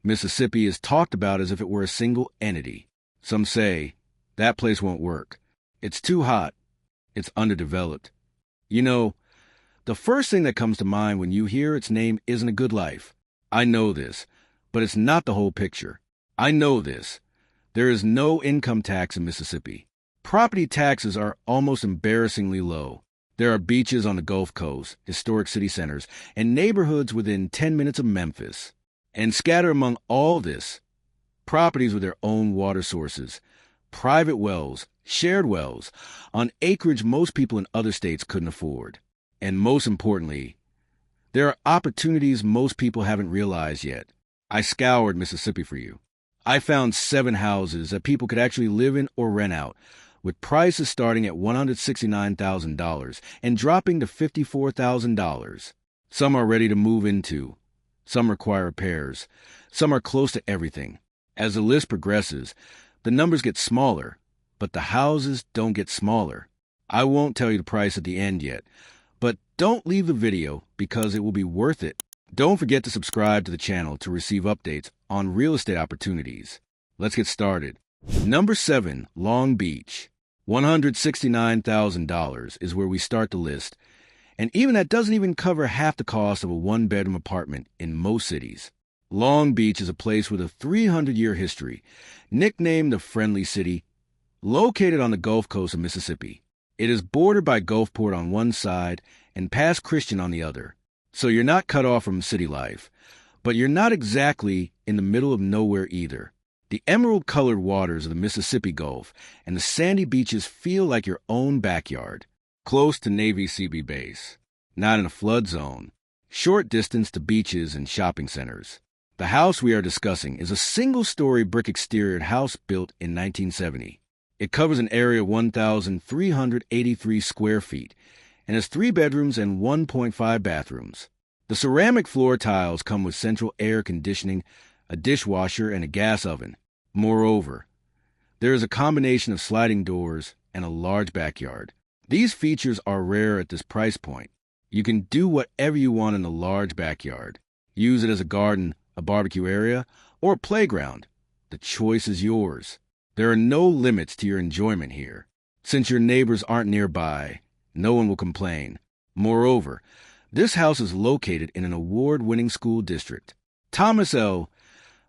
Mississippi is talked about as if it were a single entity. Some say, that place won't work. It's too hot. It's underdeveloped. You know, the first thing that comes to mind when you hear its name isn't a good life. I know this, but it's not the whole picture. I know this. There is no income tax in Mississippi. Property taxes are almost embarrassingly low. There are beaches on the Gulf Coast, historic city centers, and neighborhoods within 10 minutes of Memphis. And scattered among all this, properties with their own water sources, private wells, shared wells, on acreage most people in other states couldn't afford. And most importantly, there are opportunities most people haven't realized yet. I scoured Mississippi for you. I found 7 houses that people could actually live in or rent out, with prices starting at $169,000 and dropping to $54,000. Some are ready to move into. Some require repairs. Some are close to everything. As the list progresses, the numbers get smaller, but the houses don't get smaller. I won't tell you the price at the end yet, but don't leave the video because it will be worth it. Don't forget to subscribe to the channel to receive updates on real estate opportunities. Let's get started. Number 7, Long Beach. $169,000 is where we start the list, and even that doesn't even cover half the cost of a one-bedroom apartment in most cities. Long Beach is a place with a 300-year history, nicknamed the Friendly City, located on the Gulf Coast of Mississippi. It is bordered by Gulfport on one side and Pass Christian on the other, so you're not cut off from city life, but you're not exactly in the middle of nowhere either. The emerald-colored waters of the Mississippi Gulf and the sandy beaches feel like your own backyard, close to Navy CB base, not in a flood zone, short distance to beaches and shopping centers. The house we are discussing is a single-story brick exterior house built in 1970. It covers an area of 1,383 square feet and has 3 bedrooms and 1.5 bathrooms. The ceramic floor tiles come with central air conditioning, a dishwasher, and a gas oven. Moreover, there is a combination of sliding doors and a large backyard. These features are rare at this price point. You can do whatever you want in a large backyard. Use it as a garden, a barbecue area, or a playground. The choice is yours. There are no limits to your enjoyment here. Since your neighbors aren't nearby, no one will complain. Moreover, this house is located in an award-winning school district. Thomas L.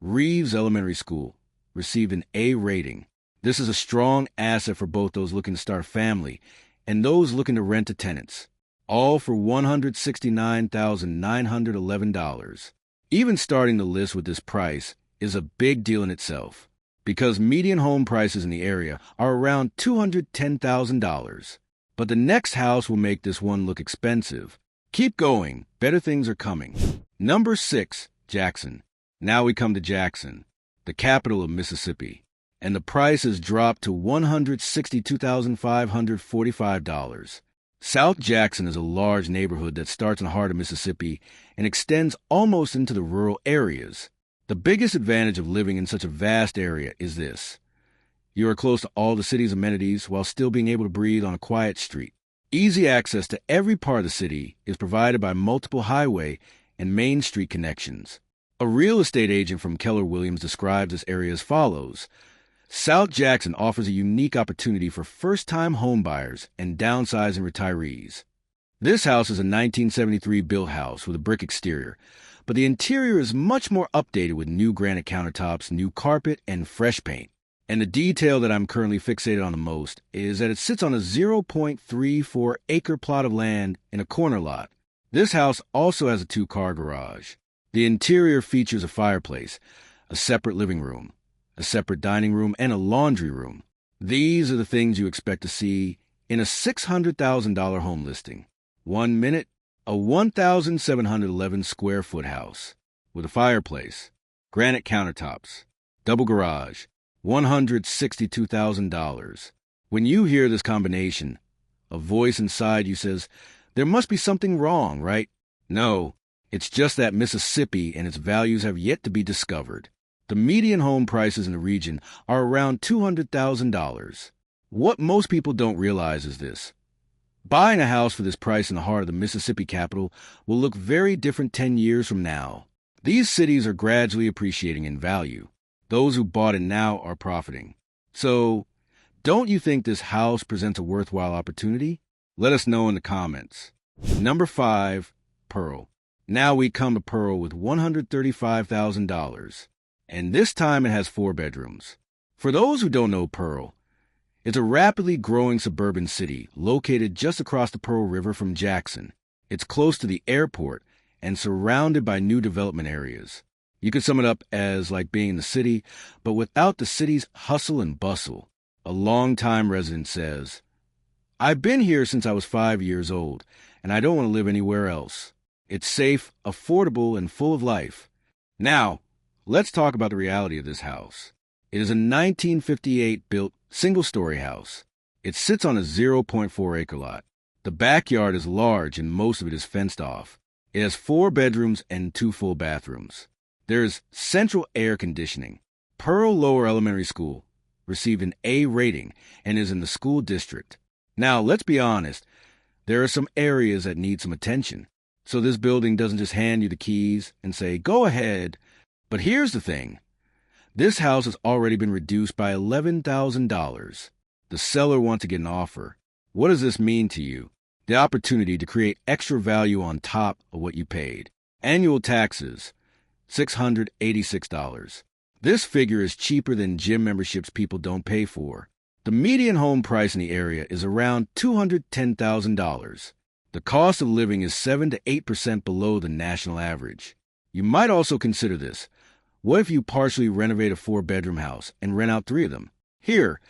Reeves Elementary School received an A rating. This is a strong asset for both those looking to start a family and those looking to rent to tenants, all for $169,911. Even starting the list with this price is a big deal in itself, because median home prices in the area are around $210,000. But the next house will make this one look expensive. Keep going. Better things are coming. Number 6, Jackson. Now we come to Jackson, the capital of Mississippi, and the price has dropped to $162,545. South Jackson is a large neighborhood that starts in the heart of Mississippi and extends almost into the rural areas. The biggest advantage of living in such a vast area is this. You are close to all the city's amenities while still being able to breathe on a quiet street. Easy access to every part of the city is provided by multiple highway and main street connections. A real estate agent from Keller Williams describes this area as follows. South Jackson offers a unique opportunity for first-time homebuyers and downsizing retirees. This house is a 1973 built house with a brick exterior, but the interior is much more updated with new granite countertops, new carpet, and fresh paint. And the detail that I'm currently fixated on the most is that it sits on a 0.34 acre plot of land in a corner lot. This house also has a 2-car garage. The interior features a fireplace, a separate living room, a separate dining room, and a laundry room. These are the things you expect to see in a $600,000 home listing. 1 minute, a 1,711 square foot house with a fireplace, granite countertops, double garage, $162,000. When you hear this combination, a voice inside you says, there must be something wrong, right? No. It's just that Mississippi and its values have yet to be discovered. The median home prices in the region are around $200,000. What most people don't realize is this. Buying a house for this price in the heart of the Mississippi capital will look very different 10 years from now. These cities are gradually appreciating in value. Those who bought it now are profiting. So, don't you think this house presents a worthwhile opportunity? Let us know in the comments. Number 5, Pearl. Now we come to Pearl with $135,000. And this time it has 4 bedrooms. For those who don't know Pearl, it's a rapidly growing suburban city located just across the Pearl River from Jackson. It's close to the airport and surrounded by new development areas. You could sum it up as like being in the city, but without the city's hustle and bustle. A longtime resident says, "I've been here since I was 5 years old, and I don't want to live anywhere else. It's safe, affordable, and full of life." Now, let's talk about the reality of this house. It is a 1958-built single-story house. It sits on a 0.4-acre lot. The backyard is large and most of it is fenced off. It has 4 bedrooms and 2 full bathrooms. There is central air conditioning. Pearl Lower Elementary School received an A rating and is in the school district. Now, let's be honest, there are some areas that need some attention. So this building doesn't just hand you the keys and say, "Go ahead." But here's the thing. This house has already been reduced by $11,000. The seller wants to get an offer. What does this mean to you? The opportunity to create extra value on top of what you paid. Annual taxes, $686. This figure is cheaper than gym memberships people don't pay for. The median home price in the area is around $210,000. The cost of living is 7 to 8% below the national average. You might also consider this. What if you partially renovate a 4-bedroom house and rent out 3 of them? Here,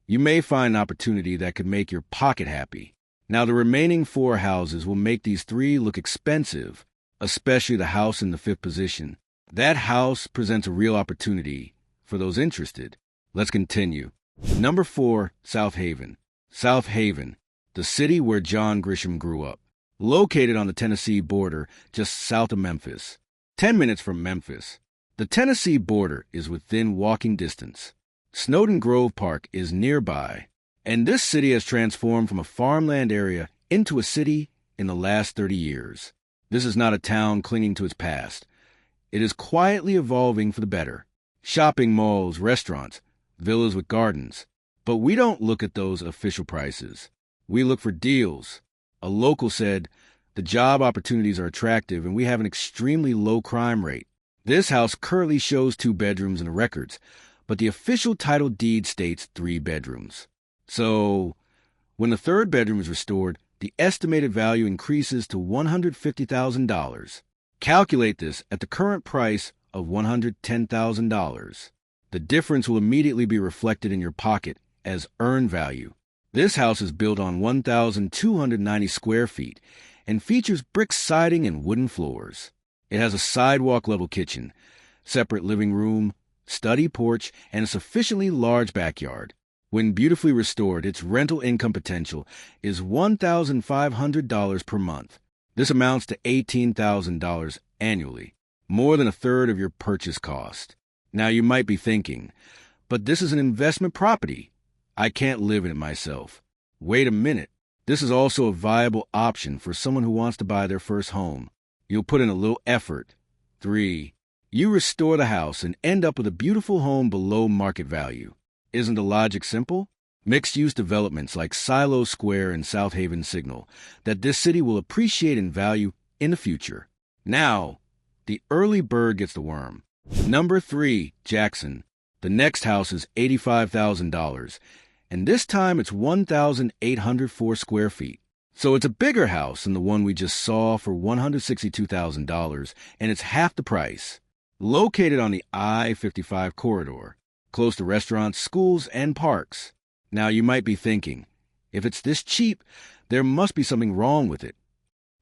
you may find an opportunity that could make your pocket happy. Now, the remaining 4 houses will make these 3 look expensive, especially the house in the 5th position. That house presents a real opportunity for those interested. Let's continue. Number 4, Southaven. Southaven, the city where John Grisham grew up. Located on the Tennessee border just south of Memphis. 10 minutes from Memphis. The Tennessee border is within walking distance. Snowden Grove Park is nearby. And this city has transformed from a farmland area into a city in the last 30 years. This is not a town clinging to its past. It is quietly evolving for the better. Shopping malls, restaurants, villas with gardens. But we don't look at those official prices. We look for deals. A local said, "The job opportunities are attractive and we have an extremely low crime rate." This house currently shows 2 bedrooms in the records, but the official title deed states 3 bedrooms. So, when the 3rd bedroom is restored, the estimated value increases to $150,000. Calculate this at the current price of $110,000. The difference will immediately be reflected in your pocket as earned value. This house is built on 1,290 square feet and features brick siding and wooden floors. It has a sidewalk-level kitchen, separate living room, study porch, and a sufficiently large backyard. When beautifully restored, its rental income potential is $1,500 per month. This amounts to $18,000 annually, more than a third of your purchase cost. Now you might be thinking, but this is an investment property. I can't live in it myself. Wait a minute. This is also a viable option for someone who wants to buy their first home. You'll put in a little effort. 3. You restore the house and end up with a beautiful home below market value. Isn't the logic simple? Mixed-use developments like Silo Square and Southaven signal that this city will appreciate in value in the future. Now, the early bird gets the worm. Number 3, Jackson. The next house is $85,000, and this time it's 1,804 square feet. So it's a bigger house than the one we just saw for $162,000, and it's half the price. Located on the I-55 corridor, close to restaurants, schools, and parks. Now you might be thinking, if it's this cheap, there must be something wrong with it.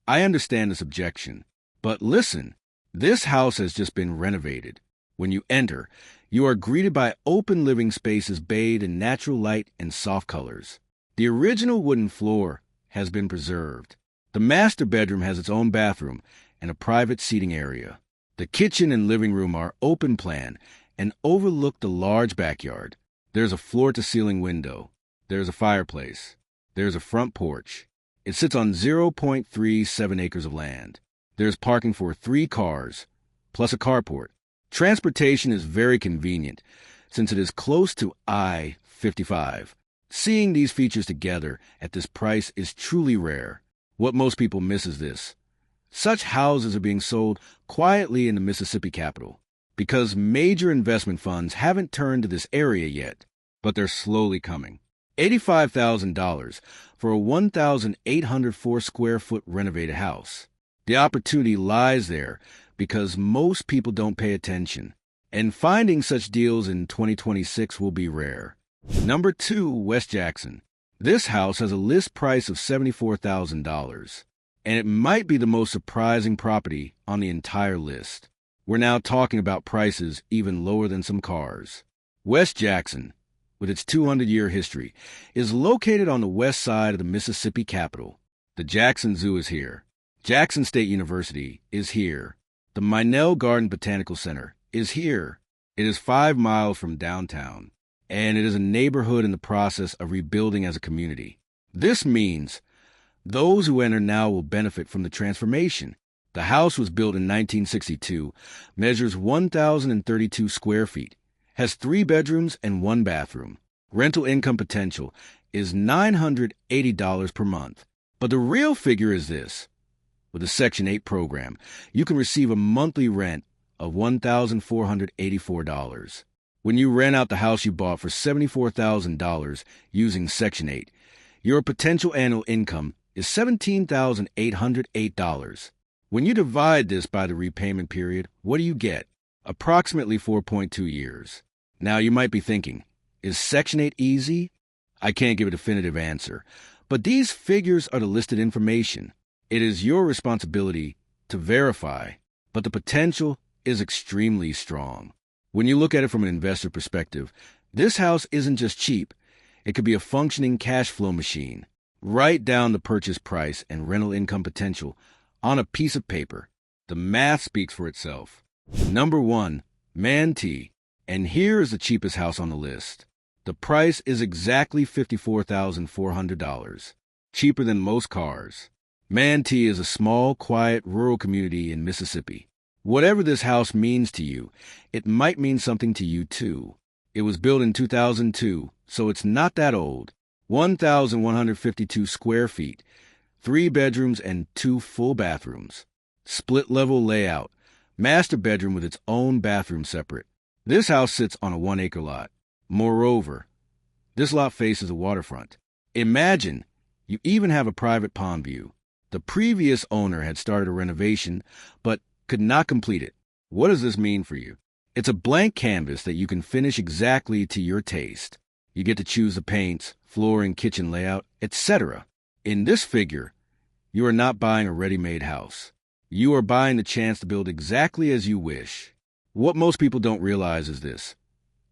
I understand this objection, but listen, this house has just been renovated. When you enter, you are greeted by open living spaces bathed in natural light and soft colors. The original wooden floor has been preserved. The master bedroom has its own bathroom and a private seating area. The kitchen and living room are open plan and overlook the large backyard. There's a floor-to-ceiling window. There's a fireplace. There's a front porch. It sits on 0.37 acres of land. There's parking for 3 cars, plus a carport. Transportation is very convenient since it is close to I-55. Seeing these features together at this price is truly rare. What most people miss is this. Such houses are being sold quietly in the Mississippi capital because major investment funds haven't turned to this area yet, but they're slowly coming. $85,000 for a 1,804 square foot renovated house. The opportunity lies there because most people don't pay attention, and finding such deals in 2026 will be rare. Number 2, West Jackson. This house has a list price of $74,000, and it might be the most surprising property on the entire list. We're now talking about prices even lower than some cars. West Jackson, with its 200-year history, is located on the west side of the Mississippi capital. The Jackson Zoo is here. Jackson State University is here. The Minell Garden Botanical Center is here. It is 5 miles from downtown, and it is a neighborhood in the process of rebuilding as a community. This means those who enter now will benefit from the transformation. The house was built in 1962, measures 1,032 square feet, has 3 bedrooms and 1 bathroom. Rental income potential is $980 per month. But the real figure is this. With a Section 8 program, you can receive a monthly rent of $1,484. When you rent out the house you bought for $74,000 using Section 8, your potential annual income is $17,808. When you divide this by the repayment period, what do you get? Approximately 4.2 years. Now you might be thinking, is Section 8 easy? I can't give a definitive answer, but these figures are the listed information. It is your responsibility to verify, but the potential is extremely strong. When you look at it from an investor perspective, this house isn't just cheap. It could be a functioning cash flow machine. Write down the purchase price and rental income potential on a piece of paper. The math speaks for itself. Number 1, Mantee. And here is the cheapest house on the list. The price is exactly $54,400, cheaper than most cars. Mantee is a small, quiet, rural community in Mississippi. Whatever this house means to you, it might mean something to you too. It was built in 2002, so it's not that old. 1,152 square feet, 3 bedrooms and 2 full bathrooms. Split-level layout, master bedroom with its own bathroom separate. This house sits on a 1-acre lot. Moreover, this lot faces a waterfront. Imagine you even have a private pond view. The previous owner had started a renovation, but could not complete it. What does this mean for you? It's a blank canvas that you can finish exactly to your taste. You get to choose the paints, flooring, kitchen layout, etc. In this figure, you are not buying a ready-made house. You are buying the chance to build exactly as you wish. What most people don't realize is this.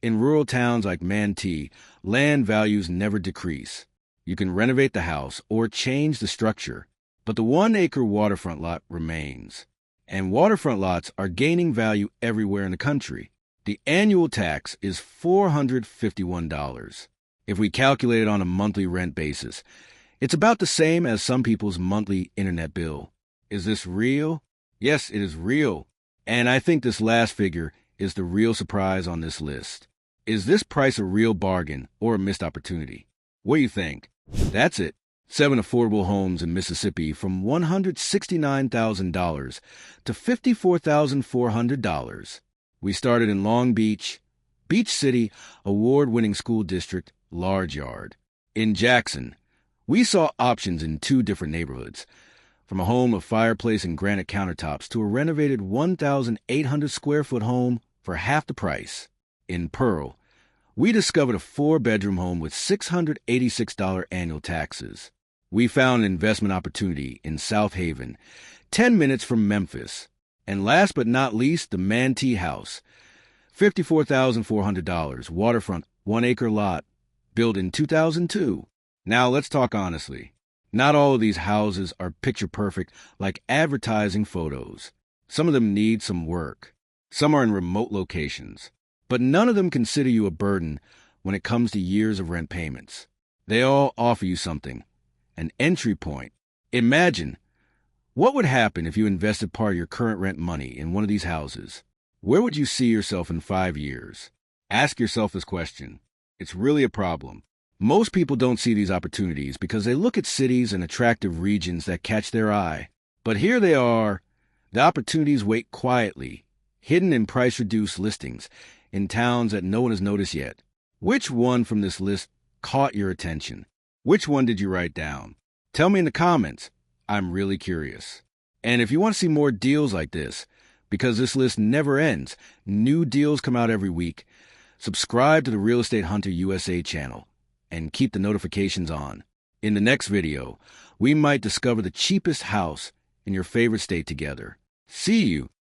In rural towns like Mantee, land values never decrease. You can renovate the house or change the structure, but the 1-acre waterfront lot remains. And waterfront lots are gaining value everywhere in the country. The annual tax is $451. If we calculate it on a monthly rent basis, it's about the same as some people's monthly internet bill. Is this real? Yes, it is real. And I think this last figure is the real surprise on this list. Is this price a real bargain or a missed opportunity? What do you think? That's it. 7 affordable homes in Mississippi from $169,000 to $54,400. We started in Long Beach, Beach City, award-winning school district, Large Yard. In Jackson, we saw options in 2 different neighborhoods, from a home of fireplace and granite countertops to a renovated 1,800 square foot home for half the price. In Pearl, we discovered a 4-bedroom home with $686 annual taxes. We found an investment opportunity in Southaven, 10 minutes from Memphis. And last but not least, the Mantee house, $54,400, waterfront, 1-acre lot, built in 2002. Now let's talk honestly. Not all of these houses are picture perfect like advertising photos. Some of them need some work. Some are in remote locations. But none of them consider you a burden when it comes to years of rent payments. They all offer you something. An entry point. Imagine What would happen if you invested part of your current rent money in one of these houses? Where would you see yourself in 5 years? Ask yourself this question. It's really a problem. Most people don't see these opportunities because they look at cities and attractive regions that catch their eye. But here they are. The opportunities wait quietly, hidden in price-reduced listings, in towns that no one has noticed yet. Which one from this list caught your attention? Which one did you write down? Tell me in the comments. I'm really curious. And if you want to see more deals like this, because this list never ends, new deals come out every week, subscribe to the Real Estate Hunter USA channel and keep the notifications on. In the next video, we might discover the cheapest house in your favorite state together. See you